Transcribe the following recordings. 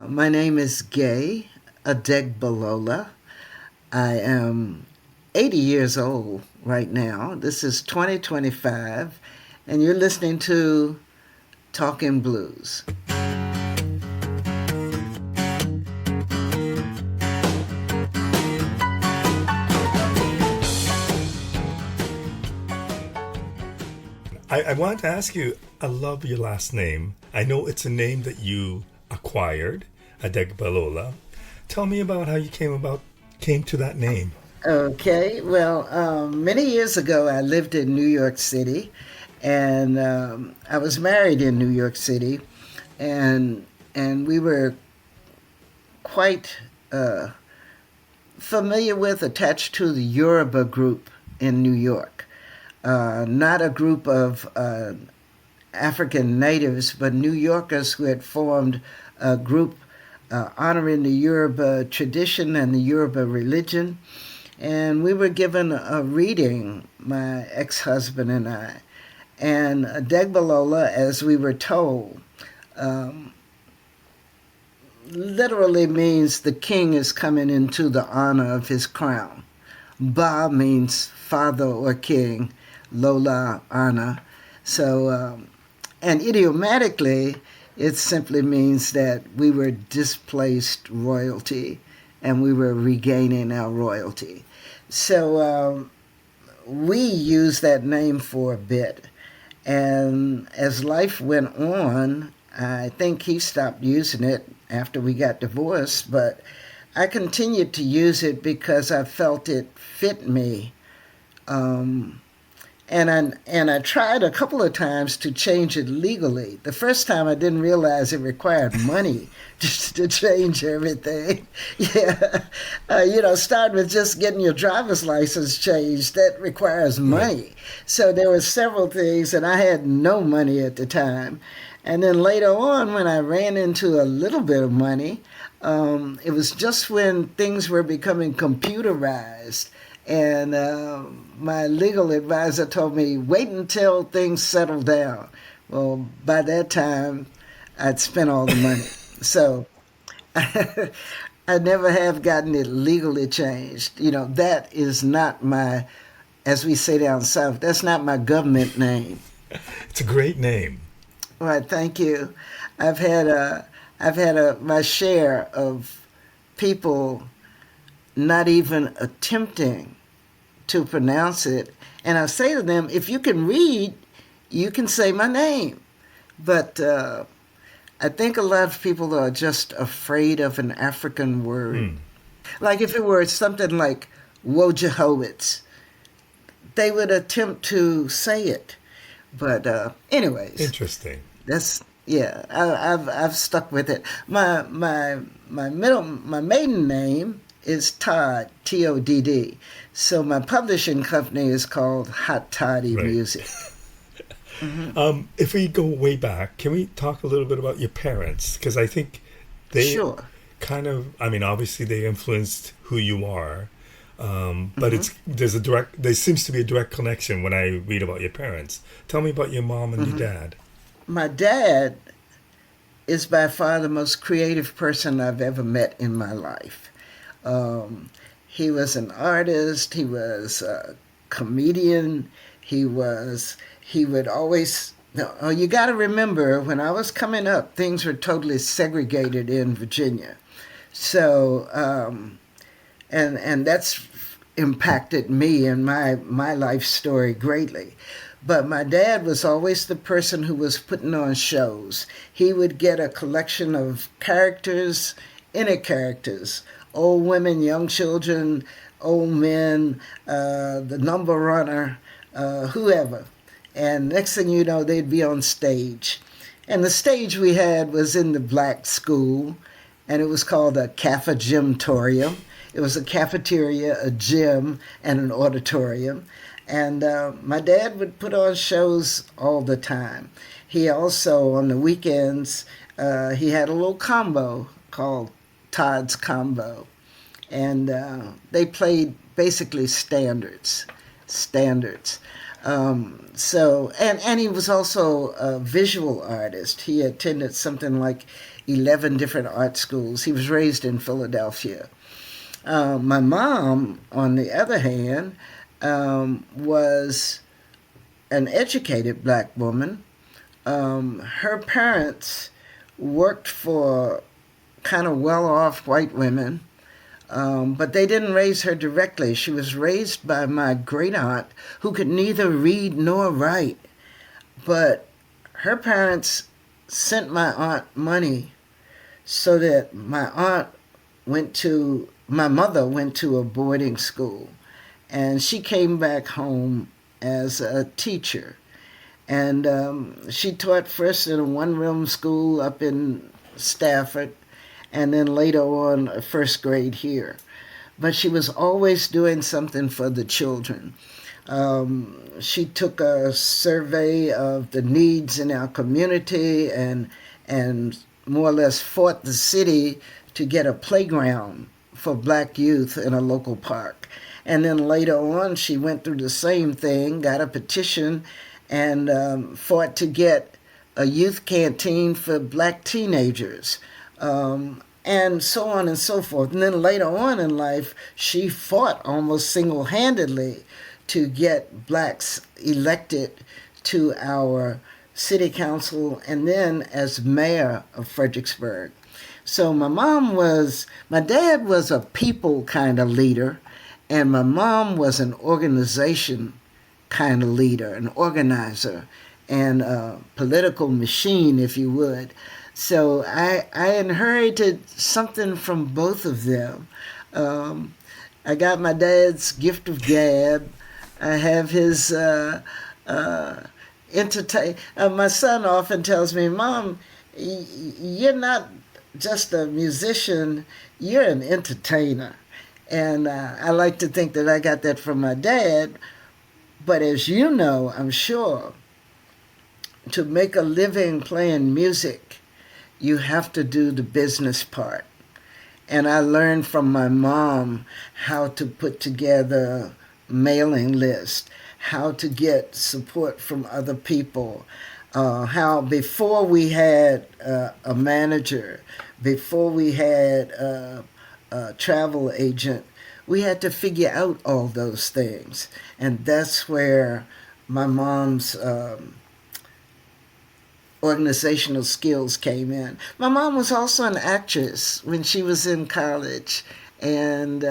My name is Gaye, Adegbalola. I am 80 years old right now. This is 2025, and you're listening to Talkin' Blues. I wanted to ask you, I love your last name. I know it's a name that you acquired, Adegbalola. Tell me about how you came to that name. Okay, well, many years ago, I lived in New York City, and I was married in New York City, and we were quite familiar with, attached to the Yoruba group in New York. Not a group of African natives, but New Yorkers who had formed a group honoring the Yoruba tradition and the Yoruba religion. And we were given a reading, my ex husband and I. And Adegbalola, as we were told, um, literally means the king is coming into the honor of his crown. Ba means father or king, Lola, honor. So, and idiomatically, it simply means that we were displaced royalty and we were regaining our royalty. So we used that name for a bit. And as life went on, I think he stopped using it after we got divorced, but I continued to use it because I felt it fit me. Um, and I tried a couple of times to change it legally. The first time I didn't realize it required money just to change everything. Yeah, starting with just getting your driver's license changed, that requires Right. money. So there were several things, and I had no money at the time. And then later on, when I ran into a little bit of money, it was just when things were becoming computerized. And my legal advisor told me, wait until things settle down. Well, by that time, I'd spent all the money. So I never have gotten it legally changed. That is not my, as we say down south, that's not my government name. It's a great name. All right, thank you. I've had my share of people not even attempting to pronounce it. And I say to them, if you can read, you can say my name. But I think a lot of people are just afraid of an African word. Hmm. Like if it were something like Wojciechowicz, they would attempt to say it. But anyways, Interesting. that's yeah. I've stuck with it. My maiden name is Todd, Todd. So my publishing company is called Hot Toddy Right. Music. Hmm. If we go way back, can we talk a little bit about your parents? Because I think they Sure. I mean, obviously they influenced who you are, but Hmm. there seems to be a direct connection when I read about your parents. Tell me about your mom and your Hmm. dad. My dad is by far the most creative person I've ever met in my life. Um, he was an artist. He was a comedian. He would always. Oh, you got to remember, when I was coming up, things were totally segregated in Virginia. So, and that's impacted me and my life story greatly. But my dad was always the person who was putting on shows. He would get a collection of characters, inner characters, old women, young children, old men, the number runner, whoever. And next thing you know, they'd be on stage. And the stage we had was in the black school, and it was called a Caffa Gymtorium. It was a cafeteria, a gym, and an auditorium. And my dad would put on shows all the time. He also, on the weekends, he had a little combo called Todd's Combo. And they played basically standards. And he was also a visual artist. He attended something like 11 different art schools. He was raised in Philadelphia. My mom, on the other hand, was an educated black woman. Her parents worked for kind of well off white women, but they didn't raise her directly. She was raised by my great aunt, who could neither read nor write. But her parents sent my aunt money so that my mother went to a boarding school, and she came back home as a teacher. And she taught first in a one-room school up in Stafford, and then later on first grade here. But she was always doing something for the children. She took a survey of the needs in our community and more or less fought the city to get a playground for black youth in a local park. And then later on, she went through the same thing, got a petition, and fought to get a youth canteen for black teenagers, and so on and so forth. And then later on in life, she fought almost single-handedly to get blacks elected to our city council and then as mayor of Fredericksburg. So my dad was a people kind of leader, and my mom was an organization kind of leader, an organizer, and a political machine, if you would. So I inherited something from both of them. I got my dad's gift of gab. I have his entertain. My son often tells me, "Mom, you're not just a musician, you're an entertainer." And I like to think that I got that from my dad. But as you know, I'm sure, to make a living playing music, you have to do the business part. And I learned from my mom how to put together mailing lists, how to get support from other people, how before we had a manager, before we had a travel agent, we had to figure out all those things. And that's where my mom's organizational skills came in. My mom was also an actress when she was in college, and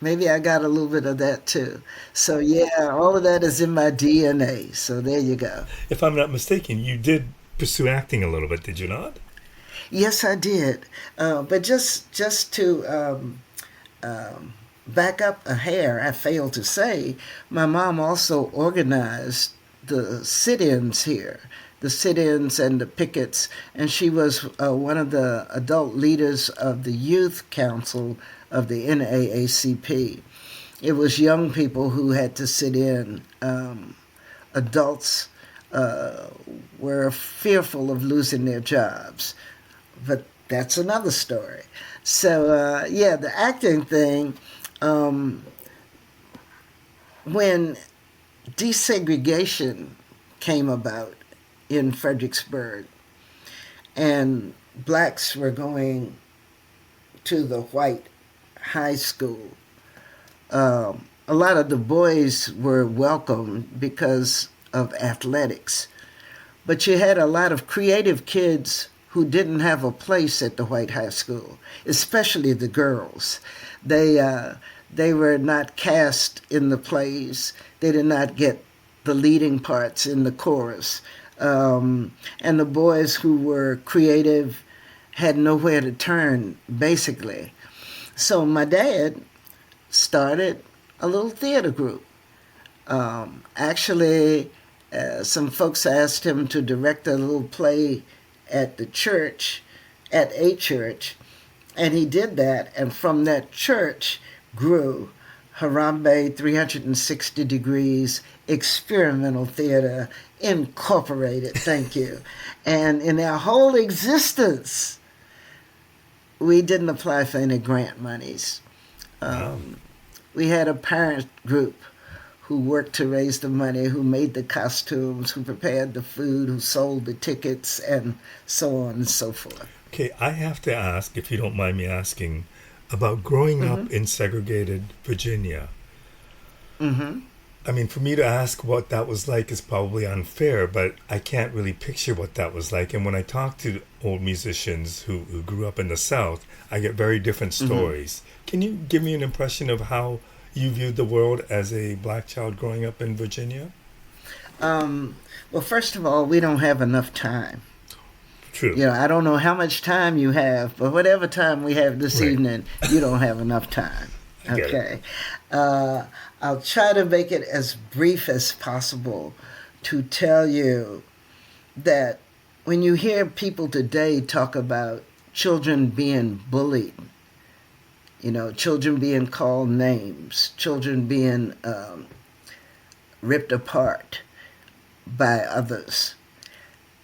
maybe I got a little bit of that too. So yeah, all of that is in my DNA. So there you go. If I'm not mistaken, you did pursue acting a little bit, did you not? Yes, I did. But just to back up a hair, I failed to say, my mom also organized the sit-ins here, the sit-ins and the pickets, and she was one of the adult leaders of the youth council of the NAACP. It was young people who had to sit in. Adults were fearful of losing their jobs, but that's another story. So yeah, the acting thing, when desegregation came about in Fredericksburg and blacks were going to the white high school, a lot of the boys were welcome because of athletics. But you had a lot of creative kids who didn't have a place at the white high school, especially the girls. They were not cast in the plays. They did not get the leading parts in the chorus. And the boys who were creative had nowhere to turn, basically. So my dad started a little theater group. Actually, some folks asked him to direct a little play at the church, at a church, and he did that. And from that church grew Harambe 360 Degrees Experimental Theater Incorporated. Thank you. And in our whole existence, we didn't apply for any grant monies. We had a parent group who worked to raise the money, who made the costumes, who prepared the food, who sold the tickets, and so on and so forth. Okay, I have to ask, if you don't mind me asking, about growing Mm-hmm. up in segregated Virginia. Mm-hmm. I mean, for me to ask what that was like is probably unfair, but I can't really picture what that was like. And when I talk to old musicians who grew up in the South, I get very different Mm-hmm. stories. Can you give me an impression of how you viewed the world as a black child growing up in Virginia? Um, well, first of all, we don't have enough time. True. I don't know how much time you have, but whatever time we have this Right. evening, you don't have enough time. I get it. Okay. Uh, I'll try to make it as brief as possible to tell you that when you hear people today talk about children being bullied, children being called names, children being ripped apart by others,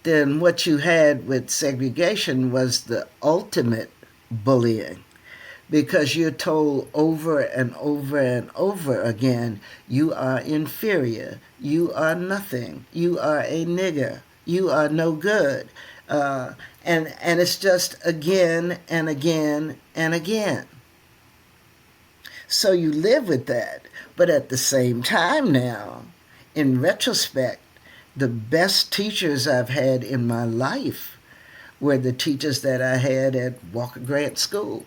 then what you had with segregation was the ultimate bullying, because you're told over and over and over again, you are inferior, you are nothing, you are a nigger, you are no good. And it's just again and again and again. So you live with that. But at the same time now, in retrospect, the best teachers I've had in my life were the teachers that I had at Walker Grant School.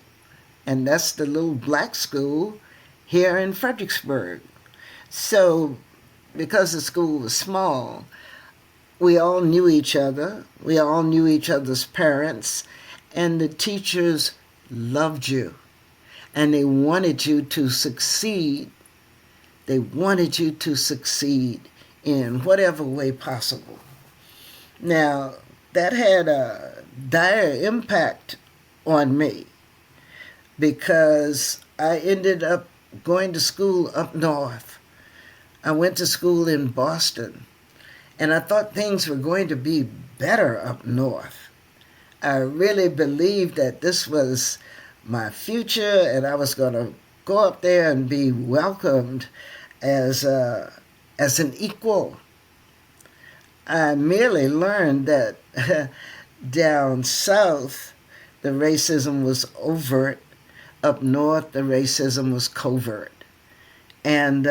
And that's the little black school here in Fredericksburg. So, because the school was small, we all knew each other. We all knew each other's parents. And the teachers loved you. And they wanted you to succeed. They wanted you to succeed in whatever way possible. Now, that had a dire impact on me because I ended up going to school up north. I went to school in Boston, and I thought things were going to be better up north. I really believed that this was my future, and I was going to go up there and be welcomed as an equal. I merely learned that down south the racism was overt, up north the racism was covert. And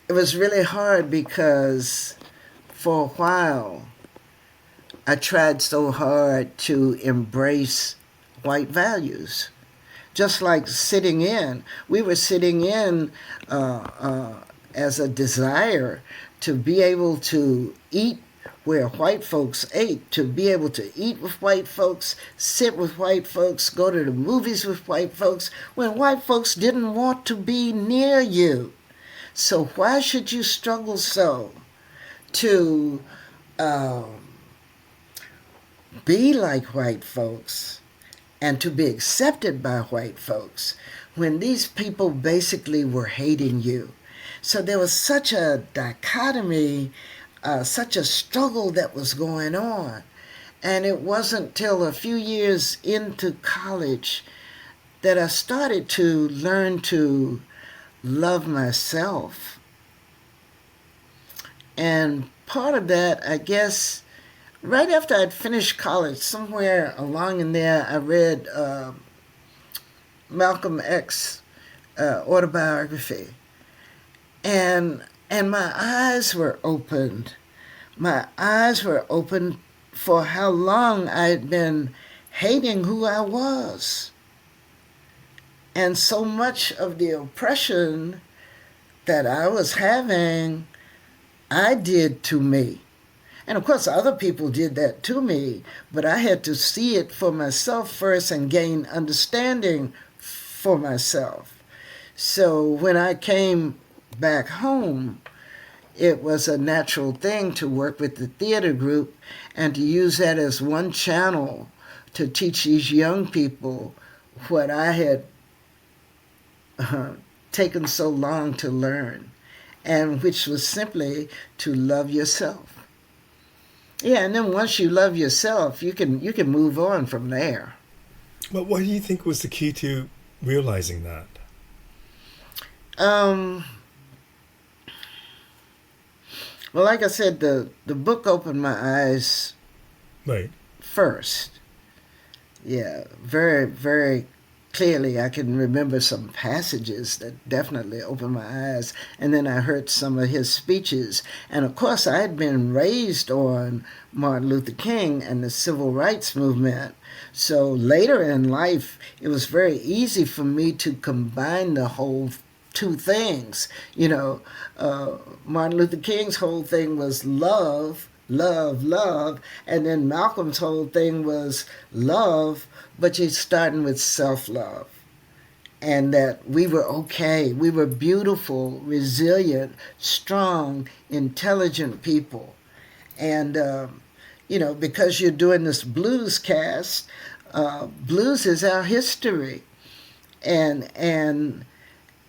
it was really hard because for a while I tried so hard to embrace white values. Just like sitting in, we were sitting in as a desire to be able to eat where white folks ate, to be able to eat with white folks, sit with white folks, go to the movies with white folks, when white folks didn't want to be near you. So why should you struggle so to um, be like white folks and to be accepted by white folks when these people basically were hating you? So there was such a dichotomy, such a struggle that was going on. And it wasn't till a few years into college that I started to learn to love myself. And part of that, I guess, right after I'd finished college, somewhere along in there, I read Malcolm X autobiography, and my eyes were opened. My eyes were opened for how long I had been hating who I was, and so much of the oppression that I was having, I did to me. And of course, other people did that to me, but I had to see it for myself first and gain understanding for myself. So when I came back home, it was a natural thing to work with the theater group and to use that as one channel to teach these young people what I had uh, taken so long to learn, and which was simply to love yourself. Yeah, and then once you love yourself, you can move on from there. But what do you think was the key to realizing that? Um, well, like I said, the book opened my eyes Right. first. Yeah, very, very clearly. I can remember some passages that definitely opened my eyes. And then I heard some of his speeches. And of course, I had been raised on Martin Luther King and the civil rights movement. So later in life, it was very easy for me to combine the whole two things. You know, Martin Luther King's whole thing was love, love, love, and then Malcolm's whole thing was love, but you're starting with self-love. And that we were okay. We were beautiful, resilient, strong, intelligent people. And, because you're doing this blues cast, blues is our history. And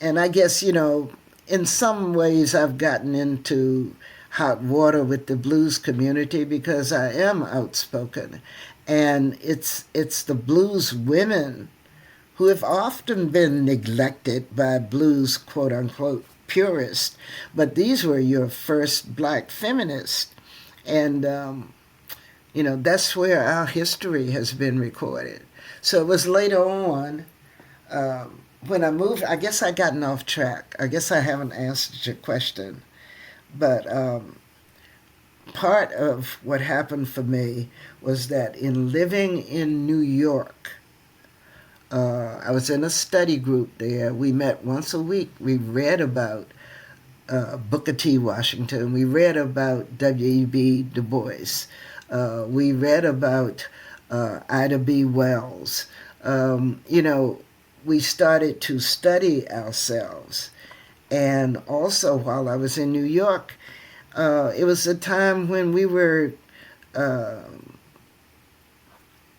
I guess, in some ways I've gotten into hot water with the blues community because I am outspoken. And it's the blues women who have often been neglected by blues quote unquote purists. But these were your first black feminists. And, that's where our history has been recorded. So it was later on when I moved, I guess I gotten off track. I guess I haven't answered your question. But part of what happened for me was that in living in New York, I was in a study group there. We met once a week. We read about Booker T. Washington. We read about W.E.B. Du Bois. We read about Ida B. Wells. We started to study ourselves. And also, while I was in New York, it was a time when we were.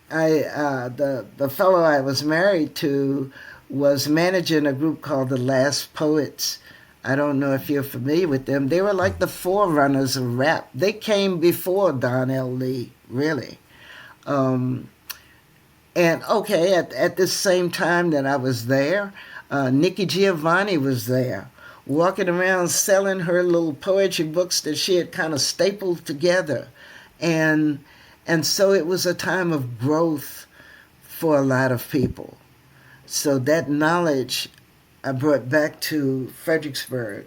The fellow I was married to was managing a group called the Last Poets. I don't know if you're familiar with them. They were like the forerunners of rap. They came before Don L. Lee, really. And okay, at the same time that I was there, Nikki Giovanni was there, walking around selling her little poetry books that she had kind of stapled together. And so it was a time of growth for a lot of people. So that knowledge I brought back to Fredericksburg.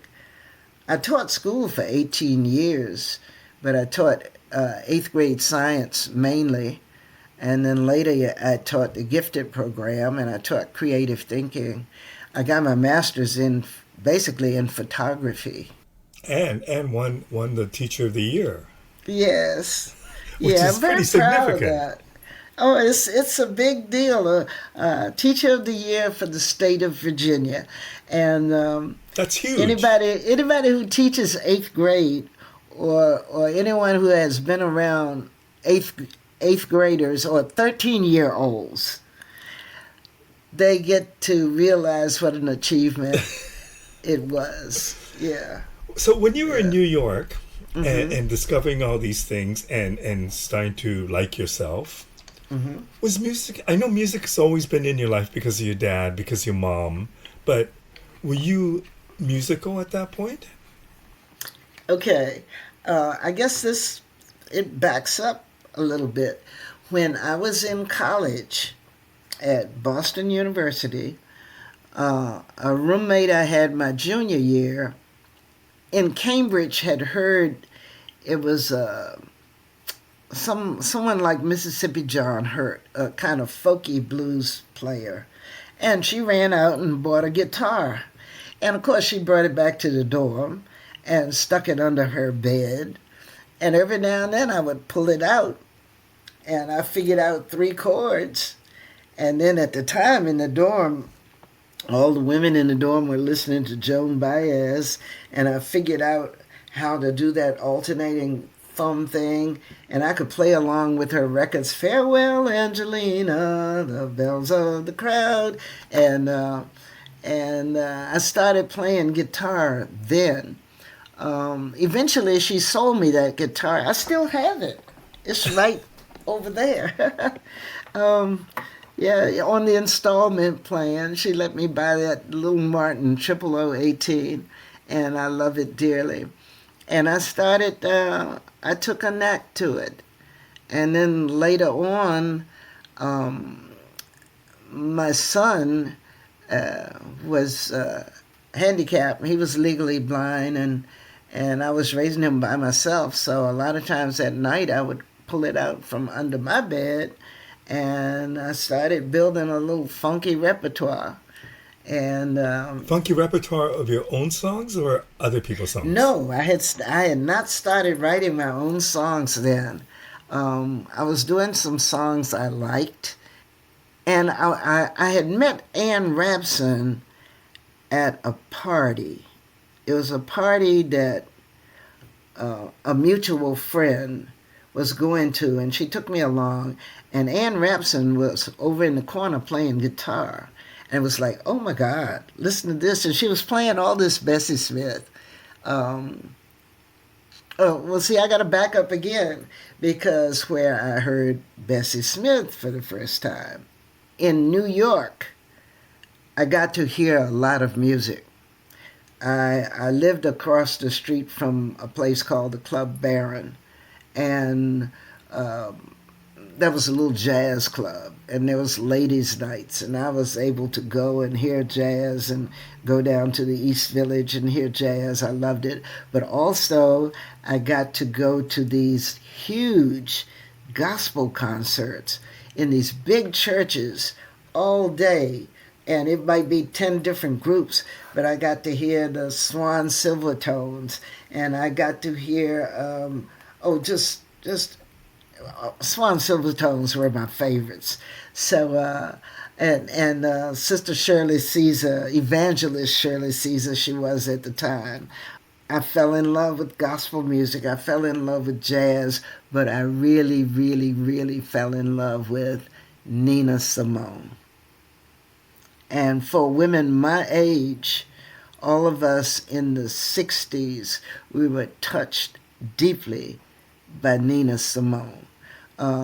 I taught school for 18 years, but I taught 8th grade science mainly. And then later I taught the gifted program and I taught creative thinking. I got my master's basically in photography. And won the Teacher of the Year. Yes. Which Yeah, is I'm very pretty proud of significant. that. Oh, it's a big deal. Teacher of the Year for the state of Virginia, and That's huge. anybody who teaches 8th grade, or anyone who has been around eighth graders or 13-year-olds, they get to realize what an achievement it was. Yeah. So when you were in Yeah. New York Mm-hmm. and discovering all these things and starting to like yourself, Mm-hmm. was music? I know music has always been in your life because of your dad, because of your mom, but were you musical at that point? Okay. I guess it backs up a little bit. When I was in college at Boston University, a roommate I had my junior year in Cambridge had heard it was someone like Mississippi John Hurt, a kind of folky blues player, and she ran out and bought a guitar, and of course she brought it back to the dorm and stuck it under her bed, and every now and then I would pull it out, and I figured out 3 chords, and then at the time in the dorm, all the women in the dorm were listening to Joan Baez, and I figured out how to do that alternating thumb thing, and I could play along with her records, Farewell Angelina, the bells of the crowd, and I started playing guitar then. Eventually she sold me that guitar. I still have it. It's right over there. Yeah, on the installment plan, she let me buy that little Martin 0018, and I love it dearly. And I took a knack to it. And then later on, um, my son was handicapped. He was legally blind, and I was raising him by myself. So a lot of times at night, I would pull it out from under my bed, and I started building a little funky repertoire. And Funky repertoire of your own songs or other people's songs? no, I had not started writing my own songs then. I was doing some songs I liked, and I had met Ann Rabson at a party. It was a party that a mutual friend was going to, and she took me along. And Ann Rapson was over in the corner playing guitar, and it was like, oh my God, listen to this! And she was playing all this Bessie Smith. Um, oh, well, see, I got to back up again because where I heard Bessie Smith for the first time in New York, I got to hear a lot of music. I lived across the street from a place called the Club Baron, and um, that was a little jazz club, and there was ladies' nights, and I was able to go and hear jazz and go down to the East Village and hear jazz. I loved it, but also I got to go to these huge gospel concerts in these big churches all day, and it might be 10 different groups, but I got to hear the Swan Silvertones, and I got to hear, just Swan Silvertones were my favorites. So, and Sister Shirley Caesar, Evangelist Shirley Caesar, she was at the time. I fell in love with gospel music. I fell in love with jazz, but I really, really, really fell in love with Nina Simone. And for women my age, all of us in the 60s, we were touched deeply by Nina Simone.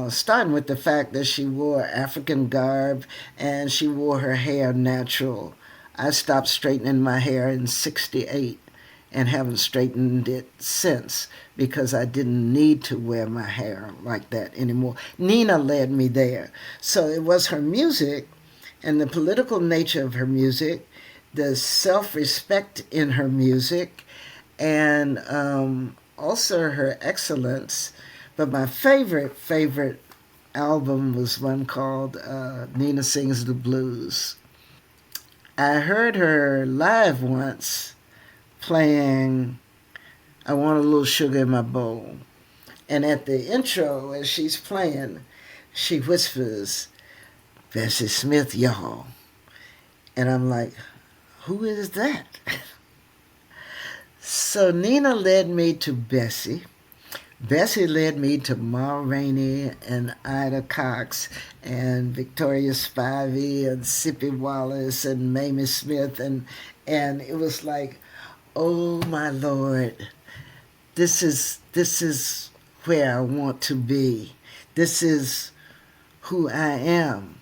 Starting with the fact that she wore African garb and she wore her hair natural. I stopped straightening my hair in 68 and haven't straightened it since because I didn't need to wear my hair like that anymore. Nina led me there. So it was her music and the political nature of her music, the self respect in her music, and also her excellence. But my favorite album was one called Nina Sings the Blues. I heard her live once playing I Want a Little Sugar in My Bowl. And at the intro, as she's playing, she whispers, Bessie Smith, y'all. And I'm like, who is that? So Nina led me to Bessie. Bessie led me to Ma Rainey and Ida Cox and Victoria Spivey and Sippy Wallace and Mamie Smith, and it was like, oh my Lord, this is where I want to be. This is who I am.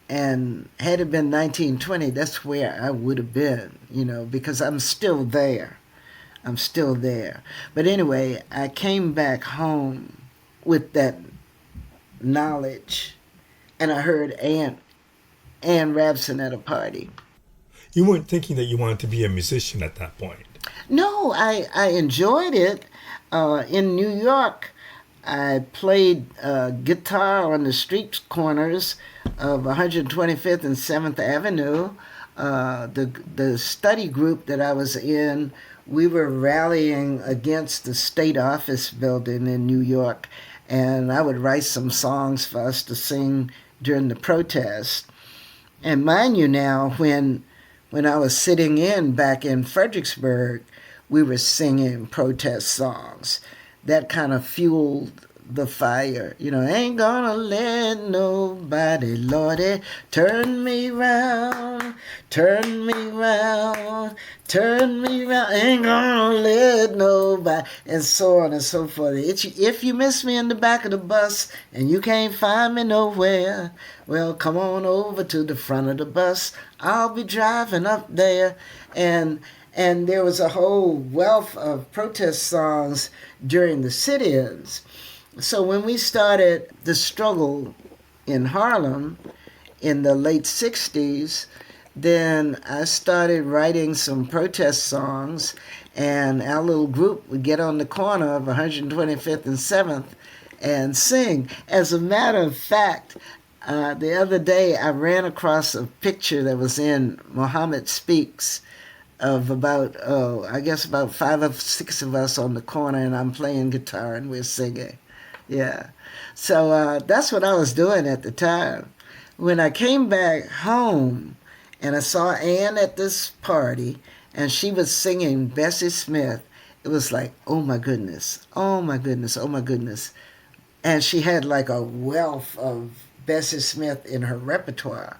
And had it been 1920, that's where I would have been, because I'm still there. I'm still there. But anyway, I came back home with that knowledge, and I heard Ann Rabson at a party. You weren't thinking that you wanted to be a musician at that point. No, I enjoyed it. In New York, I played guitar on the street corners of 125th and 7th Avenue. The study group that I was in, we were rallying against the state office building in New York, and I would write some songs for us to sing during the protest. And mind you now, when I was sitting in back in Fredericksburg, we were singing protest songs. That kind of fueled the fire. Ain't gonna let nobody, Lordy, turn me round, turn me round, turn me round. Ain't gonna let nobody, and so on and so forth. If you miss me in the back of the bus and you can't find me nowhere, well, come on over to the front of the bus. I'll be driving up there. And there was a whole wealth of protest songs during the sit-ins. So when we started the struggle in Harlem in the late 60s, then I started writing some protest songs, and our little group would get on the corner of 125th and 7th and sing. As a matter of fact, the other day I ran across a picture that was in Muhammad Speaks of about, oh, I guess about 5 or 6 of us on the corner, and I'm playing guitar and we're singing. Yeah. So that's what I was doing at the time. When I came back home and I saw Ann at this party and she was singing Bessie Smith, it was like, oh my goodness, oh my goodness, oh my goodness. And she had like a wealth of Bessie Smith in her repertoire.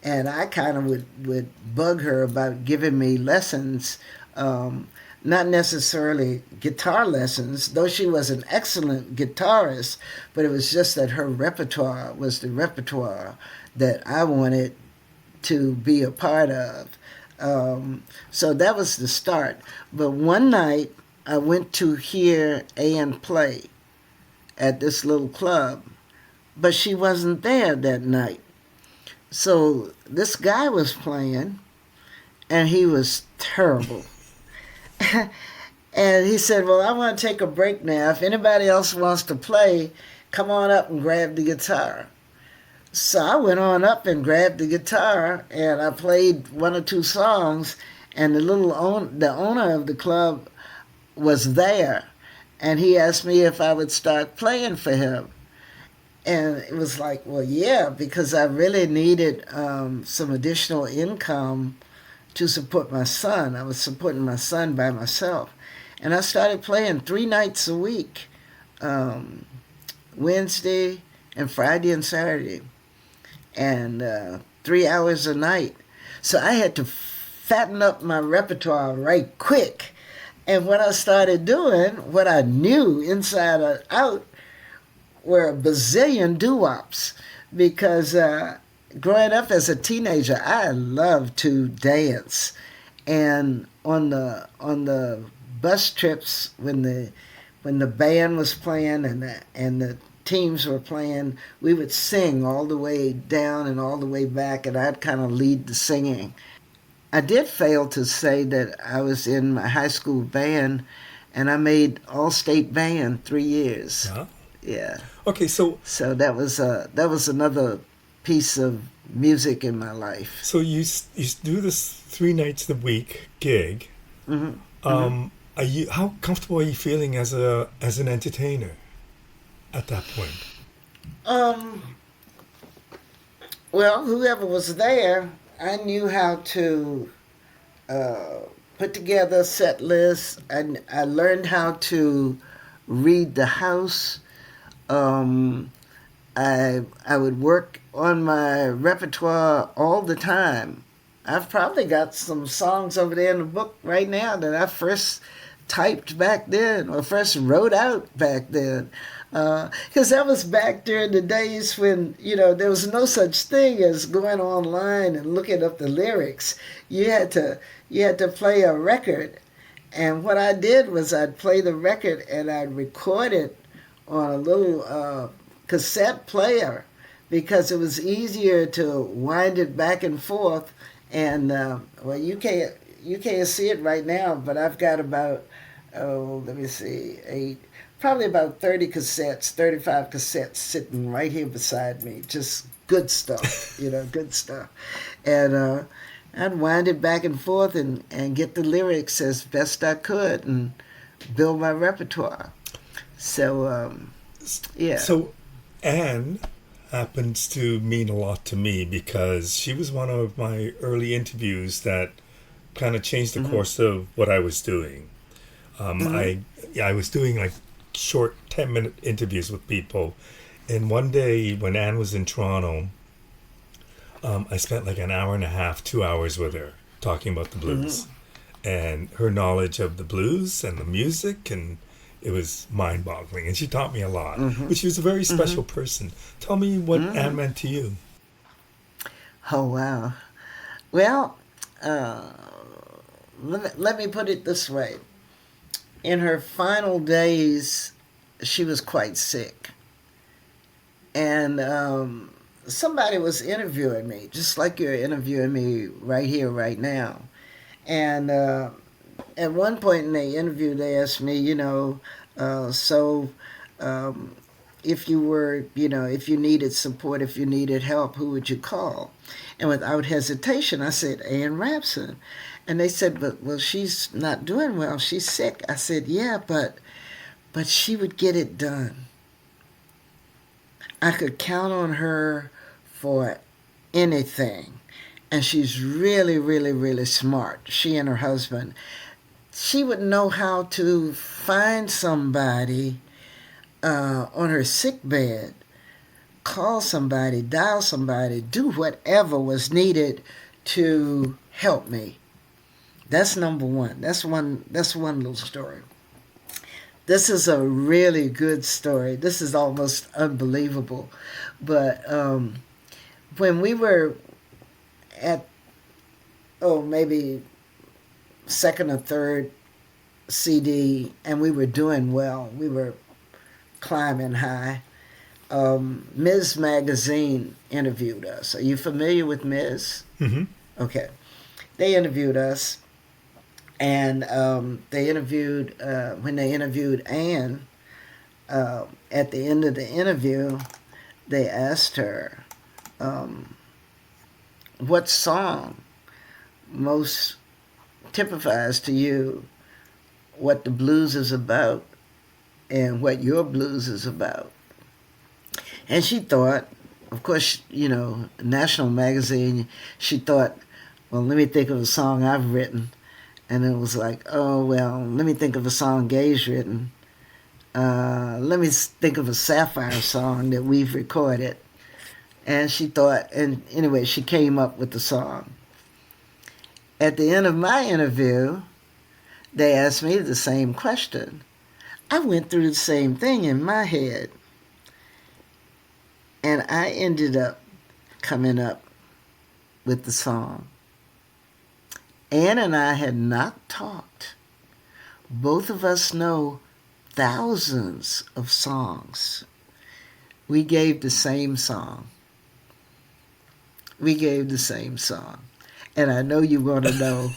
And I kind of would bug her about giving me lessons, not necessarily guitar lessons, though she was an excellent guitarist, but it was just that her repertoire was the repertoire that I wanted to be a part of. So that was the start. But one night I went to hear Ann play at this little club, but she wasn't there that night. So this guy was playing, and he was terrible. And he said, well, I want to take a break now. If anybody else wants to play, come on up and grab the guitar. So I went on up and grabbed the guitar, and I played 1 or 2 songs, and the owner of the club was there, and he asked me if I would start playing for him. And it was like, well, yeah, because I really needed some additional income to support my son. I was supporting my son by myself. And I started playing 3 nights a week, Wednesday and Friday and Saturday, and 3 hours a night. So I had to fatten up my repertoire right quick. And what I started doing, what I knew inside and out, were a bazillion doo-wops, because growing up as a teenager, I loved to dance. And on the bus trips, when the band was playing and the teams were playing, we would sing all the way down and all the way back, and I'd kind of lead the singing. I did fail to say that I was in my high school band, and I made all-state band 3 years. Huh? Yeah. Okay, so that was another piece of music in my life. so you do this 3 nights a week gig. Mm-hmm. Are you how comfortable are you feeling as an entertainer at that point? Um, well, whoever was there, I knew how to put together set lists. I learned how to read the house. I would work on my repertoire all the time. I've probably got some songs over there in the book right now that I first typed back then or first wrote out back then. Because that was back during the days when, there was no such thing as going online and looking up the lyrics. You had to play a record. And what I did was I'd play the record and I'd record it on a little cassette player, because it was easier to wind it back and forth. And well, you can't see it right now, but I've got about, let me see, probably about 30 cassettes, 35 cassettes sitting right here beside me. Just good stuff, good stuff. And I'd wind it back and forth and get the lyrics as best I could and build my repertoire. So, yeah. So Anne happens to mean a lot to me because she was one of my early interviews that kind of changed the course of what I was doing. I was doing like short 10-minute interviews with people, and one day when Anne was in Toronto, I spent like an hour and a half, 2 hours with her talking about the blues and her knowledge of the blues and the music, and it was mind-boggling, and she taught me a lot. But she was a very special person. Tell me what Anne meant to you. Oh, wow. Well, let me put it this way. In her final days, she was quite sick. And somebody was interviewing me, just like you're interviewing me right here, right now. And at one point in the interview, they asked me, so um, if you were, if you needed support, if you needed help, who would you call? And without hesitation, I said, Ann Rapson. And they said, but, well, she's not doing well. She's sick. I said, yeah, but she would get it done. I could count on her for anything. And she's really, really, really smart. She and her husband. She would know how to find somebody on her sick bed, call somebody, dial somebody, do whatever was needed to help me. That's number one. That's one little story. This is a really good story. This is almost unbelievable. But when we were at, maybe second or third CD, and we were doing well, we were climbing high, Ms. Magazine interviewed us. Are you familiar with Ms.? Mm-hmm. Okay. They interviewed us, and when they interviewed Ann, at the end of the interview, they asked her, what song most typifies to you what the blues is about and what your blues is about. And she thought, of course, National Magazine, she thought, well, let me think of a song I've written. And it was like, oh, well, let me think of a song Gaye's written. Let me think of a Sapphire song that we've recorded. And she thought, and anyway, she came up with the song. At the end of my interview, they asked me the same question. I went through the same thing in my head. And I ended up coming up with the song. Ann and I had not talked. Both of us know thousands of songs. We gave the same song. And I know you want to know,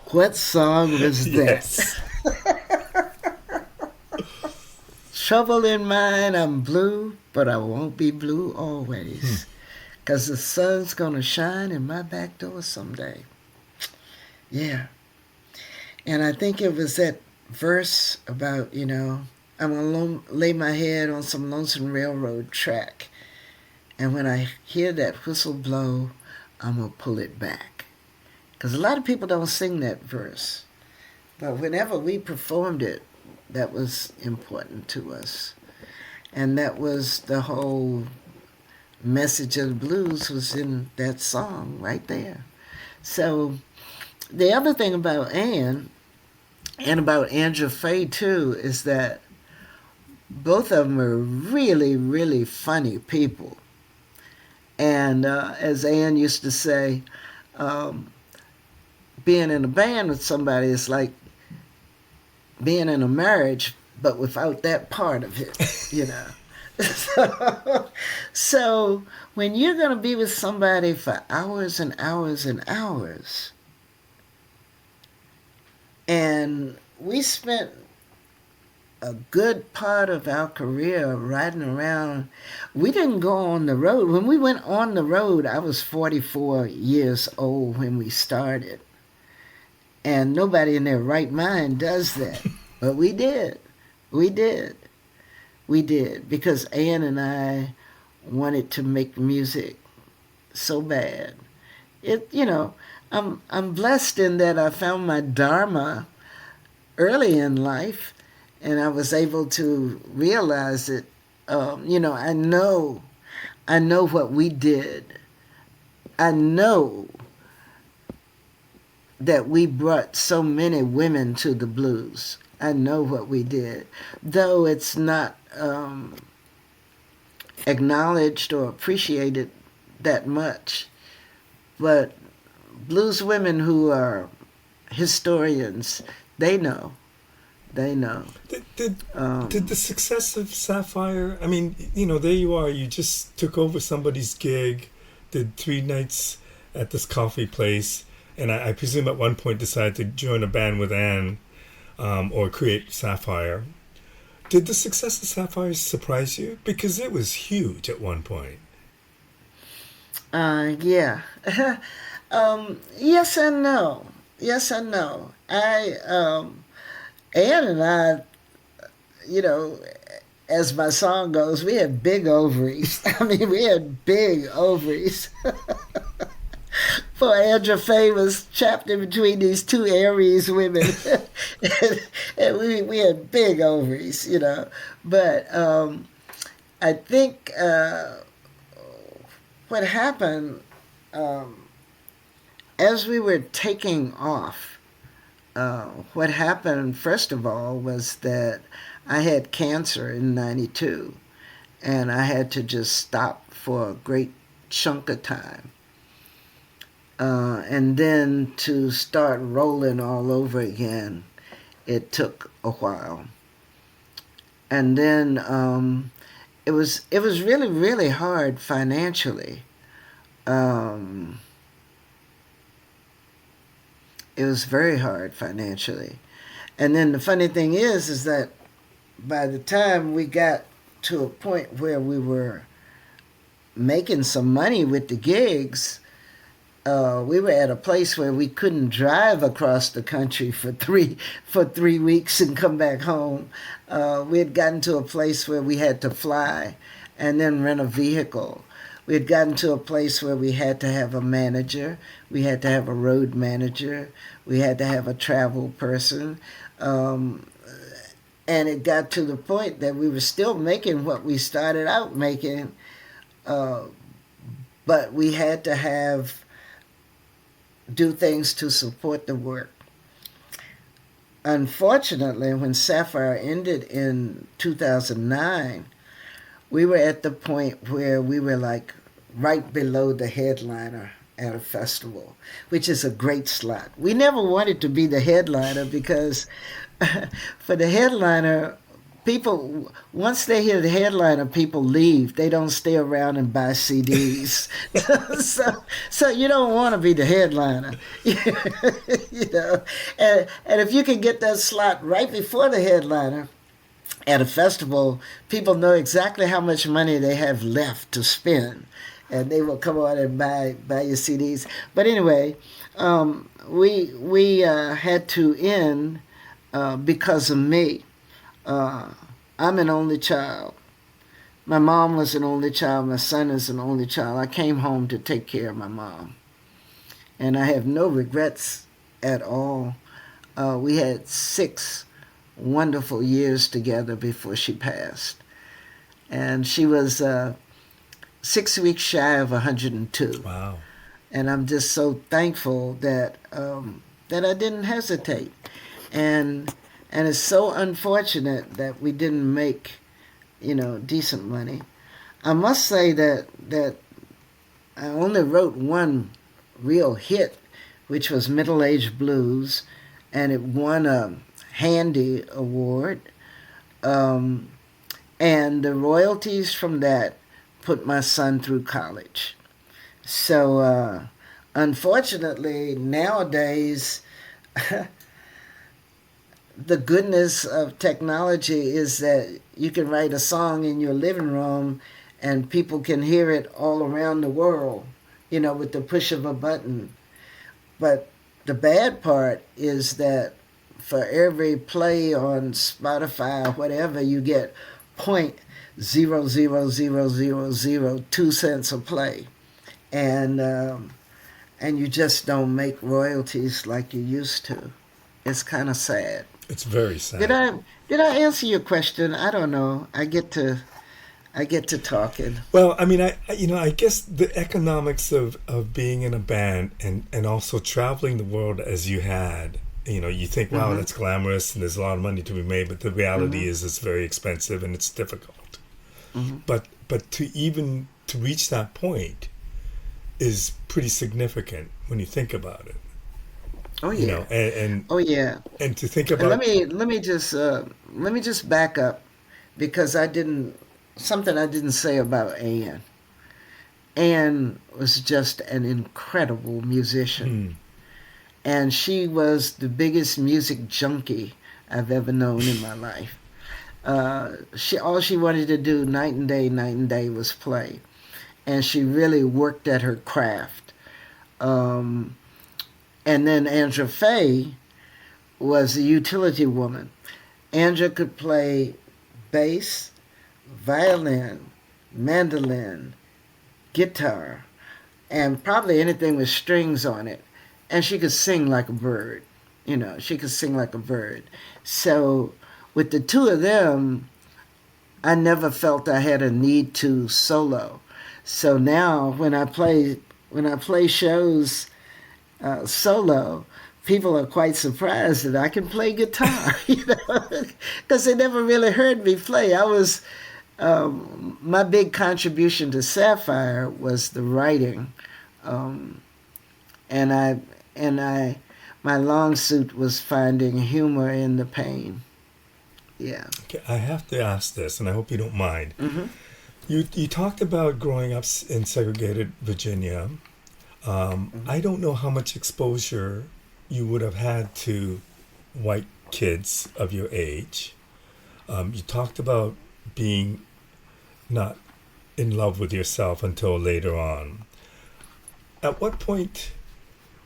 what song was that? Yes. Trouble in mind, I'm blue, but I won't be blue always. 'Cause the sun's going to shine in my back door someday. Yeah. And I think it was that verse about, I'm going to lay my head on some lonesome railroad track. And when I hear that whistle blow, I'm going to pull it back. Because a lot of people don't sing that verse. But whenever we performed it, that was important to us. And that was the whole message of the blues was in that song right there. So the other thing about Ann, and about Andrew Faye too, is that both of them are really, really funny people. And as Ann used to say, being in a band with somebody is like being in a marriage, but without that part of it, So when you're going to be with somebody for hours and hours and hours, and we spent a good part of our career riding around. We didn't go on the road. When we went on the road, I was 44 years old when we started. And nobody in their right mind does that. But we did. We did. Because Ann and I wanted to make music so bad. I'm blessed in that I found my dharma early in life, and I was able to realize it. I know what we did. I know that we brought so many women to the blues. I know what we did, though it's not acknowledged or appreciated that much. But blues women who are historians, they know They know. Did the success of Sapphire? I mean, there you are. You just took over somebody's gig, did 3 nights at this coffee place, and I presume at one point decided to join a band with Anne, or create Sapphire. Did the success of Sapphire surprise you? Because it was huge at one point. Yeah. Yes and no. Yes and no. Ann and I, you know, as my song goes, we had big ovaries. I mean, we had big ovaries. Poor Andra Faye was trapped in between these two Aries women. And we had big ovaries, you know. But I think what happened as we were taking off, what happened, first of all, was that I had cancer in 92, and I had to just stop for a great chunk of time. And then to start rolling all over again, it took a while. And then it was really, really hard financially. Um, it was very hard financially. And then the funny thing is that by the time we got to a point where we were making some money with the gigs, we were at a place where we couldn't drive across the country for 3 weeks and come back home. We had gotten to a place where we had to fly and then rent a vehicle. We had gotten to a place where we had to have a manager, we had to have a road manager, we had to have a travel person. And it got to the point that we were still making what we started out making, but we had to do things to support the work. Unfortunately, when Sapphire ended in 2009, we were at the point where we were like right below the headliner at a festival, which is a great slot. We never wanted to be the headliner because for the headliner, people, once they hear the headliner, people leave. They don't stay around and buy CDs. so you don't want to be the headliner. you know. And if you can get that slot right before the headliner at a festival, people know exactly how much money they have left to spend. And they will come on and buy your CDs. But anyway, we had to end because of me. I'm an only child. My mom was an only child. My son is an only child. I came home to take care of my mom. And I have no regrets at all. We had 6 wonderful years together before she passed. And she was 6 weeks shy of 102. Wow. And I'm just so thankful that I didn't hesitate. And it's so unfortunate that we didn't make, decent money. I must say that I only wrote one real hit, which was Middle Age Blues, and it won a Handy Award. And the royalties from that put my son through college. So, unfortunately, nowadays, the goodness of technology is that you can write a song in your living room and people can hear it all around the world, with the push of a button. But the bad part is that for every play on Spotify or whatever, you get 0.00002 cents a play. And you just don't make royalties like you used to. It's kind of sad. It's very sad. Did I answer your question? I don't know. I get to talking. Well, I mean, I guess the economics of being in a band and also traveling the world as you had, you think, wow, that's glamorous and there's a lot of money to be made, but the reality is it's very expensive and it's difficult. But to reach that point is pretty significant when you think about it. Oh you yeah. know, and Oh yeah. and to think And about. let me just back up because I didn't something I didn't say about Anne. Anne was just an incredible musician, Hmm, and she was the biggest music junkie I've ever known in my life. She all she wanted to do night and day was play, and she really worked at her craft. Um, and then Andra Faye was a utility woman. Andra could play bass, violin, mandolin, guitar, and probably anything with strings on it. And she could sing like a bird. You know, she could sing like a bird. So with the two of them, I never felt I had a need to solo. So now when I play shows solo, people are quite surprised that I can play guitar, you know, because they never really heard me play. I was my big contribution to Sapphire was the writing, um, and I my long suit was finding humor in the pain. Yeah. okay, I have to ask this, and I hope you don't mind. Hmm. You talked about growing up in segregated Virginia. Hmm. I don't know how much exposure you would have had to white kids of your age. You talked about being not in love with yourself until later on. At what point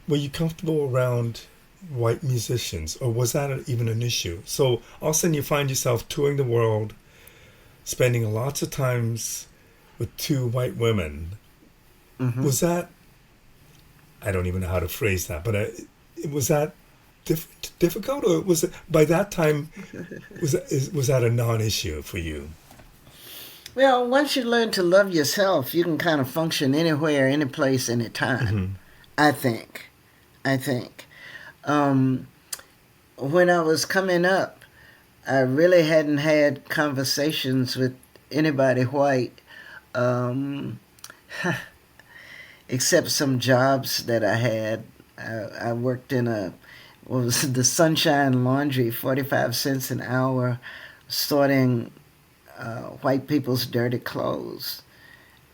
were you comfortable around white musicians, or was that even an issue? So all of a sudden you find yourself touring the world, spending lots of times with two white women. Hmm. Was that, I don't even know how to phrase that, but was that difficult, or was it by that time was that a non-issue for you? Well, once you learn to love yourself, you can kind of function anywhere, any place, any time. Hmm. I think. I think. Um, when I was coming up, I really hadn't had conversations with anybody white, um, except some jobs that I had. I worked in what was the Sunshine Laundry, 45 cents an hour, sorting white people's dirty clothes.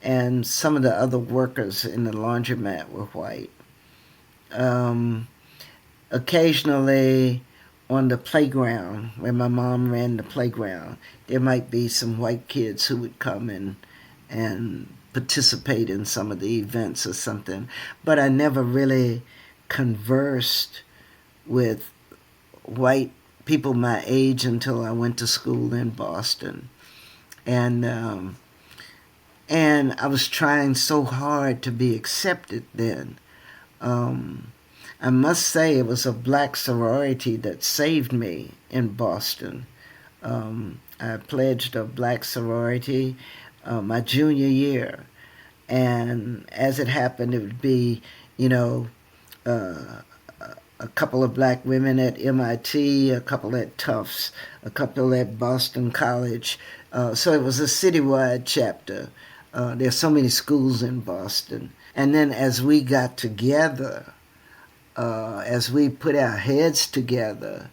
And some of the other workers in the laundromat were white. Um, Occasionally, on the playground where my mom ran the playground, there might be some white kids who would come and participate in some of the events or something. But I never really conversed with white people my age until I went to school in Boston. And and I was trying so hard to be accepted then. Um, I must say it was a black sorority that saved me in Boston. I pledged a black sorority my junior year, and as it happened, it would be, you know, uh, a couple of black women at MIT, a couple at Tufts, a couple at Boston College. So it was a citywide chapter. There's so many schools in Boston. And then as we got together, as we put our heads together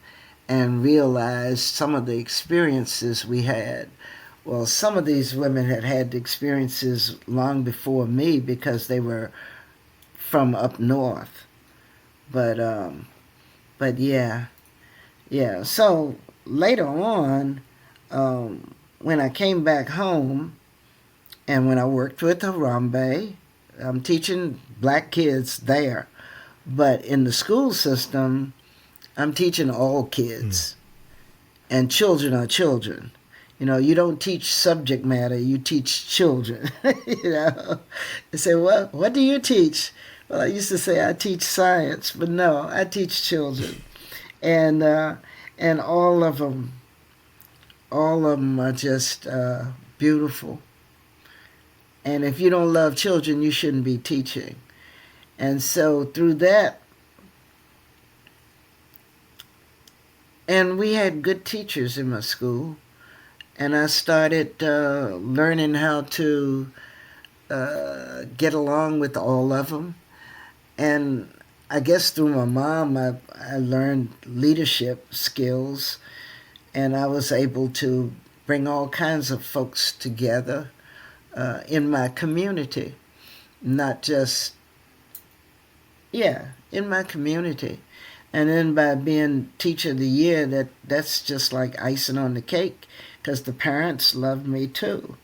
and realized some of the experiences we had, well, some of these women had had experiences long before me because they were from up north. But yeah, yeah. So later on, when I came back home and when I worked with Harambe, I'm teaching black kids there. But in the school system, I'm teaching all Mm. kids, and children are children. You know, you don't teach subject matter, you teach children. You know, they say, what do you teach? Well, I used to say I teach science, but no, I teach children, and and all of them are just beautiful. And if you don't love children, you shouldn't be teaching. And so through that, and we had good teachers in my school, and I started learning how to get along with all of them. And I guess through my mom, I learned leadership skills, and I was able to bring all kinds of folks together in my community, not just, yeah, in my community. And then by being teacher of the year, that's just like icing on the cake because the parents loved me too.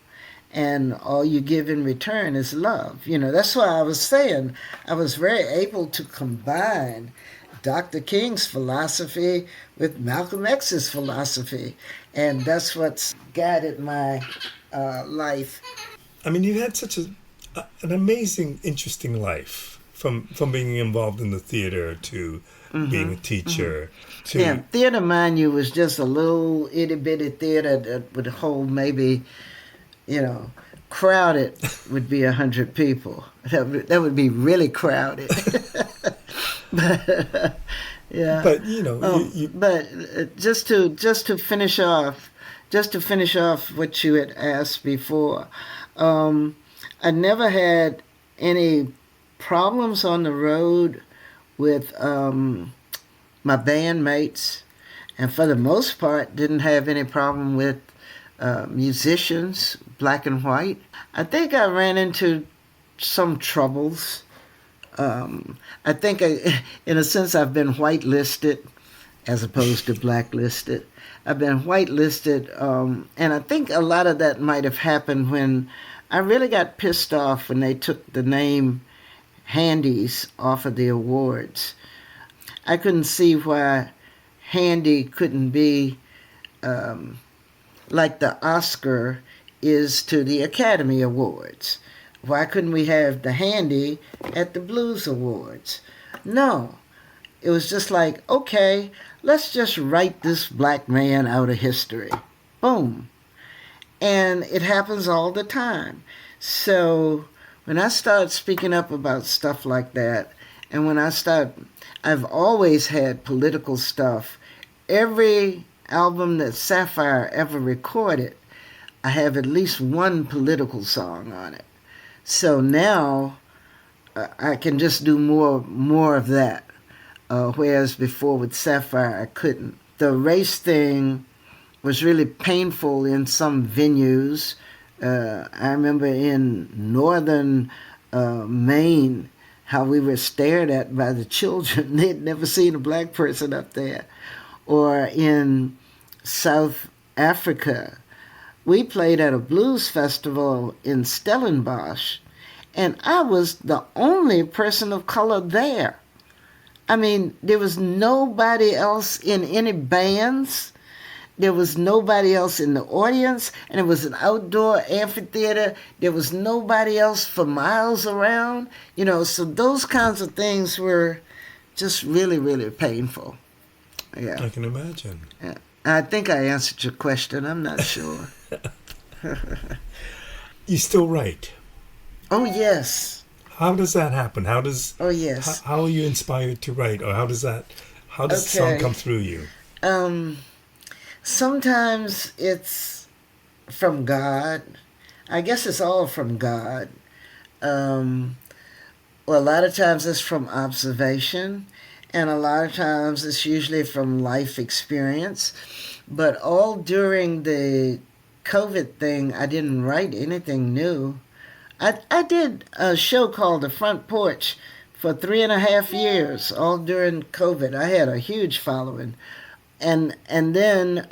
And all you give in return is love. That's why I was saying I was very able to combine Dr. King's philosophy with Malcolm X's philosophy. And that's what's guided my life. I mean, you had such an amazing, interesting life from being involved in the theater to being a teacher to Yeah, theater, mind you, was just a little itty bitty theater that would hold maybe, you know, crowded would be 100 people. That would be really crowded. but yeah. but you know But just to finish off, what you had asked before, I never had any problems on the road with my bandmates, and for the most part, didn't have any problem with musicians, black and white. I think I ran into some troubles. I think, in a sense, I've been whitelisted as opposed to blacklisted. I've been whitelisted, and I think a lot of that might have happened when I really got pissed off when they took the name Handies off of the awards. I couldn't see why Handy couldn't be like the Oscar is to the Academy Awards. Why couldn't we have the Handy at the Blues Awards? No. It was just like, okay, let's just write this black man out of history. Boom. And it happens all the time. So when I start speaking up about stuff like that, and I've always had political stuff. Every album that Sapphire ever recorded, I have at least one political song on it. So now I can just do more of that, whereas before with Sapphire I couldn't. The race thing was really painful in some venues. I remember in northern Maine how we were stared at by the children. They'd never seen a black person up there. Or in South Africa, we played at a blues festival in Stellenbosch, and I was the only person of color there. I mean, there was nobody else in any bands. There was nobody else in the audience, and it was an outdoor amphitheater. There was nobody else for miles around. So those kinds of things were just really, really painful. Yeah. I can imagine. Yeah. I think I answered your question. I'm not sure. You still write? Oh, yes. How does that happen? Oh, yes. How are you inspired to write, or how does the song come through you? Sometimes it's from God. I guess it's all from God. Well, a lot of times it's from observation, and a lot of times it's usually from life experience. But all during the COVID thing, I didn't write anything new. I did a show called The Front Porch for 3.5 years, all during COVID. I had a huge following. And then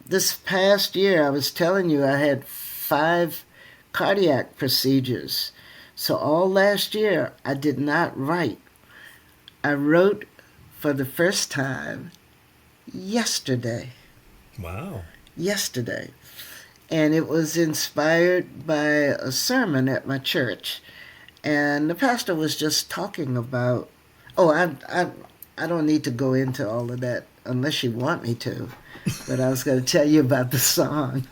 this past year, I was telling you, I had 5 cardiac procedures. So all last year, I did not write. I wrote for the first time yesterday. Wow. Yesterday. And it was inspired by a sermon at my church. And the pastor was just talking about, I don't need to go into all of that unless you want me to. But I was going to tell you about the song.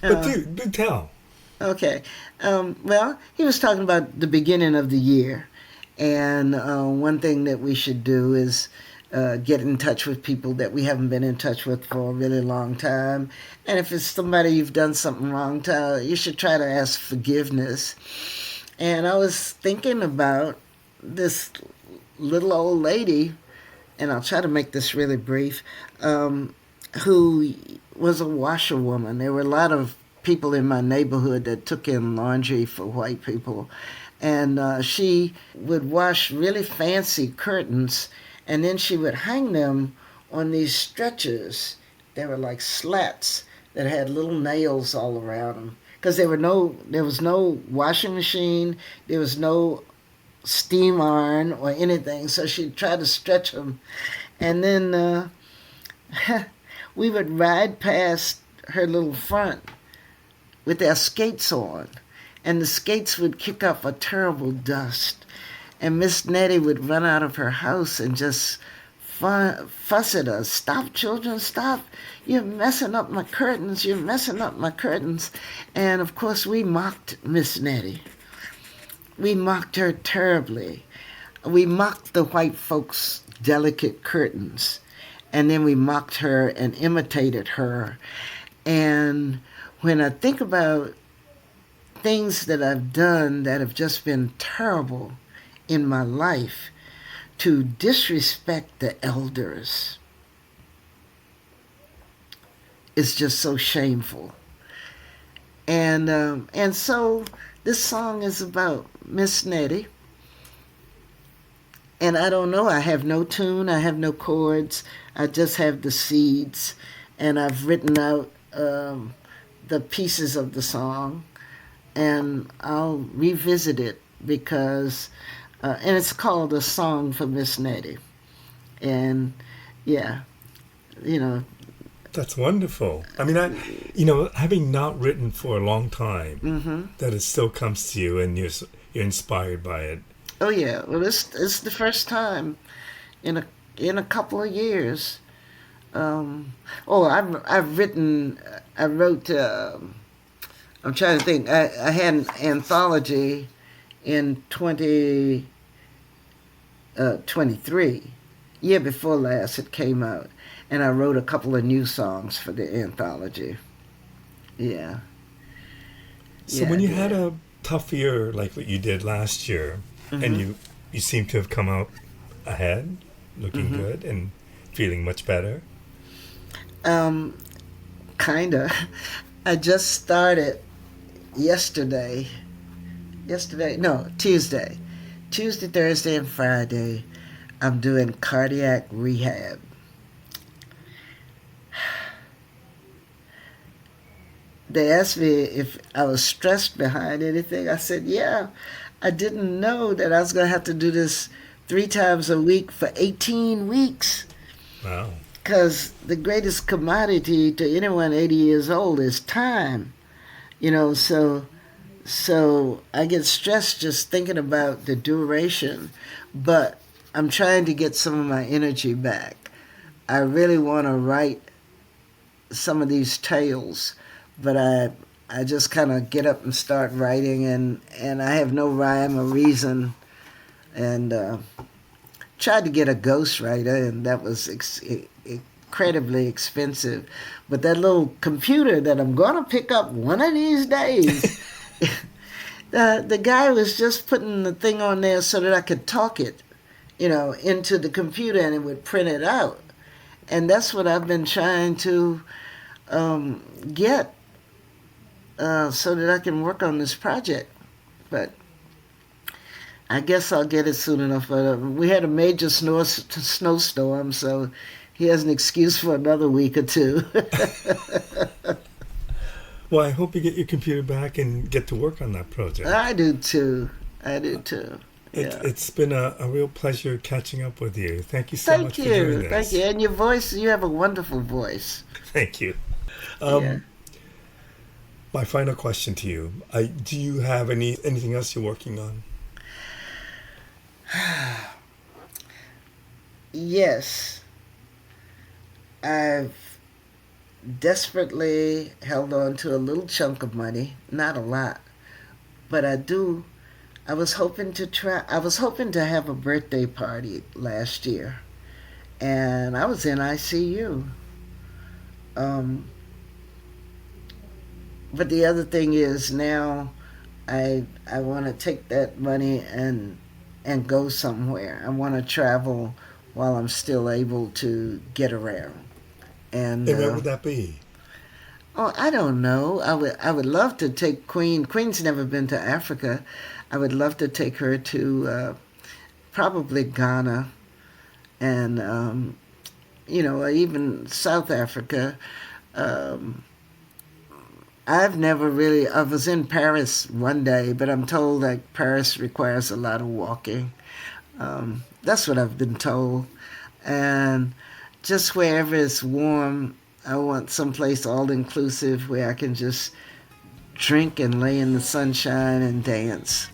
But do tell. Okay. Well, he was talking about the beginning of the year. And one thing that we should do is get in touch with people that we haven't been in touch with for a really long time. And if it's somebody you've done something wrong to, you should try to ask forgiveness. And I was thinking about this little old lady, and I'll try to make this really brief, who was a washerwoman. There were a lot of people in my neighborhood that took in laundry for white people. And she would wash really fancy curtains, and then she would hang them on these stretchers. They were like slats that had little nails all around them. Because there was no washing machine, there was no steam iron or anything. So she'd try to stretch them, and then we would ride past her little front with our skates on, and the skates would kick up a terrible dust. And Miss Nettie would run out of her house and just fuss at us. Stop, children, stop. You're messing up my curtains. You're messing up my curtains. And of course, we mocked Miss Nettie. We mocked her terribly. We mocked the white folks' delicate curtains. And then we mocked her and imitated her. And when I think about things that I've done that have just been terrible in my life, to disrespect the elders is just so shameful. And so this song is about Miss Nettie. And I don't know, I have no tune, I have no chords, I just have the seeds. And I've written out the pieces of the song, and I'll revisit it because, and it's called A Song for Miss Nettie. And yeah, you know. That's wonderful. I mean, having not written for a long time, that it still comes to you and you're inspired by it. Oh yeah, well it's the first time in a couple of years. I've written. I wrote. I'm trying to think. I had an anthology in 2023, year before last. It came out, and I wrote a couple of new songs for the anthology. Yeah. So when you had a tough year like what you did last year, and you seem to have come out ahead, looking good and feeling much better. Kinda. I just started Tuesday. Tuesday, Thursday, and Friday. I'm doing cardiac rehab. They asked me if I was stressed behind anything. I said, yeah. I didn't know that I was going to have to do this 3 times a week for 18 weeks. Wow. Because the greatest commodity to anyone 80 years old is time. So I get stressed just thinking about the duration. But I'm trying to get some of my energy back. I really want to write some of these tales, but I just kind of get up and start writing, and I have no rhyme or reason. And tried to get a ghostwriter, and that was incredibly expensive. But that little computer that I'm going to pick up one of these days, the guy was just putting the thing on there so that I could talk it, into the computer, and it would print it out. And that's what I've been trying to get. So that I can work on this project. But I guess I'll get it soon enough. But we had a major snowstorm, so he has an excuse for another week or two. Well, I hope you get your computer back and get to work on that project. I do too. Yeah. It's been a real pleasure catching up with you. Thank you so much for doing this. Thank you. And your voice, you have a wonderful voice. Thank you. My final question to you: do you have anything else you're working on? Yes, I've desperately held on to a little chunk of money, not a lot, but I do. I was hoping to have a birthday party last year, and I was in ICU. But the other thing is now I want to take that money and go somewhere. I want to travel while I'm still able to get around. And And where would that be? oh, I don't know. I would love to take Queen. Queen's never been to Africa. I would love to take her to probably Ghana and even South Africa. Um, I've never really. I was in Paris one day, but I'm told that Paris requires a lot of walking. That's what I've been told. And just wherever it's warm, I want someplace all inclusive where I can just drink and lay in the sunshine and dance.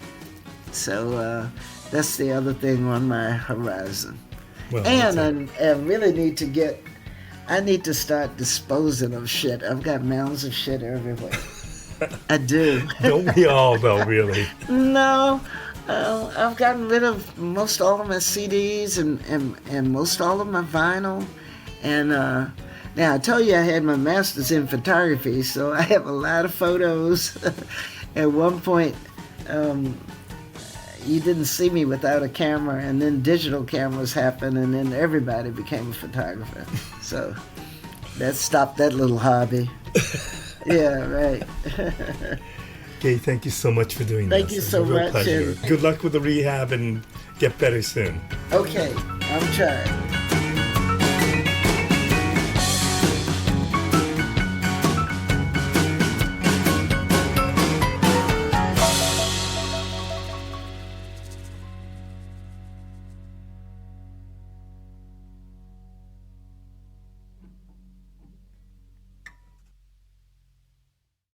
So that's the other thing on my horizon. Well, And I really need to get. I need to start disposing of shit. I've got mounds of shit everywhere. I do. don't we all though, really? No, I've gotten rid of most all of my CDs and most all of my vinyl. And now I told you I had my master's in photography, so I have a lot of photos. At one point, you didn't see me without a camera, and then digital cameras happened, and then everybody became a photographer. So that stopped that little hobby. Yeah, right. Gaye, thank you so much for doing Thank this. you It was so a real much, pleasure. and- Good luck with the rehab and get better soon. Okay, I'm trying.